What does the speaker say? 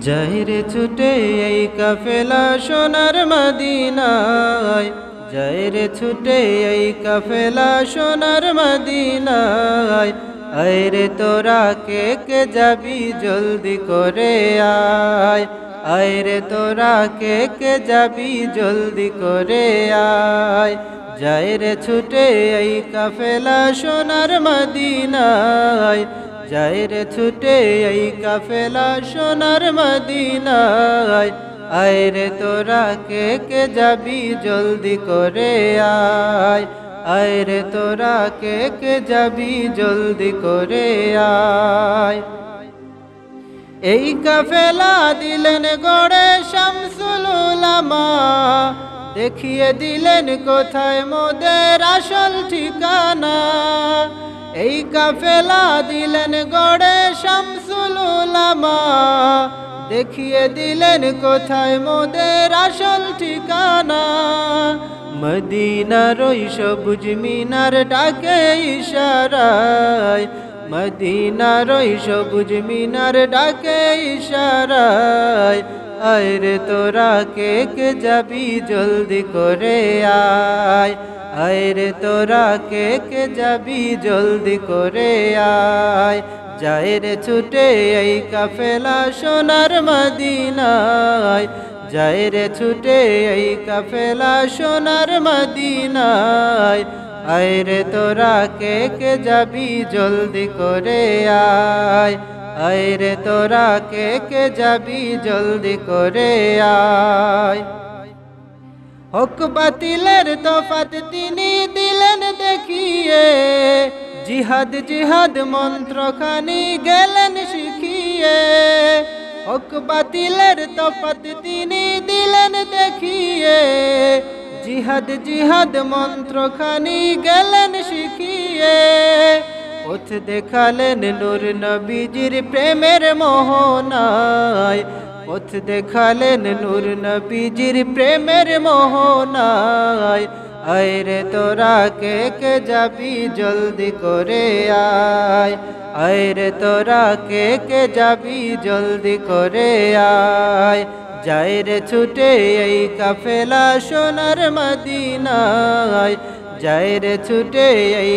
যাইরে ছুটে এই কাফেলা সোনার মদিনায়, যাইরে ছুটে এই কাফেলা সোনার মদিনায়। আয়রে তোরা কে কে যাবি জলদি করে আয়, আয়রে তোরা কে কে যাবি জলদি করে আয়। যাইরে ছুটে এই কাফেলা সোনার মদিনায়, যাইরে ছুটে এই কাফেলা সোনার মদিনায়। আয়রে তোরা কে কে যাবি জলদি করে আয়, আয়রে তোরা কে কে যাবি জলদি করে আয়। এই কাফেলা দিলেন গড়ে শামসুল উলামা, দেখিয়ে দিলেন কোথায় মোদের আসল ঠিকানা। এই কাফেলা দিলেন গড়ে শামসুল উলামা, দেখিয়ে দিলেন কোথায় মোদের আসল ঠিকানা। মদিনার ওই সবুজ মিনার ডাকে ইশারায়, মদিনার ওই সবুজ মিনার ডাকে ইশারায়। আয়রে তোরা কে কে যাবি জলদি করে আয়, আয়রে তোরা কে কে যাবি জলদি করে আয়। যাইরে ছুটে এই কাফেলা সোনার মদিনায়, যাইরে ছুটে এই কাফেলা সোনার মদিনায়। আয়রে তোরা কে কে যাবি জলদি করে আয়, আয়রে তোরা কে কে যাবি জলদি করে আয়। হক বাতিলের তফাত তিনি দিলেন দেখিয়ে, জিহাদ জিহাদ মন্ত্রখানি গেলেন শিখিয়ে। হক বাতিলের তফাত তিনি দিলেন দেখিয়ে, জিহাদ জিহাদ মন্ত্রখানি গেলেন শিখিয়ে। পথ দেখালেন নূর নবীজির প্রেমের মোহনায়, পথ দেখালেন নূর নবীজির প্রেমের মোহনায়। আয়রে তোরা কে কে যাবি জলদি করে আয়, আয়রে তোরা কে কে যাবি জলদি করে আয়। যাইরে ছুটে এই কাফেলা সোনার মদিনায়, যাইরে ছুটে এই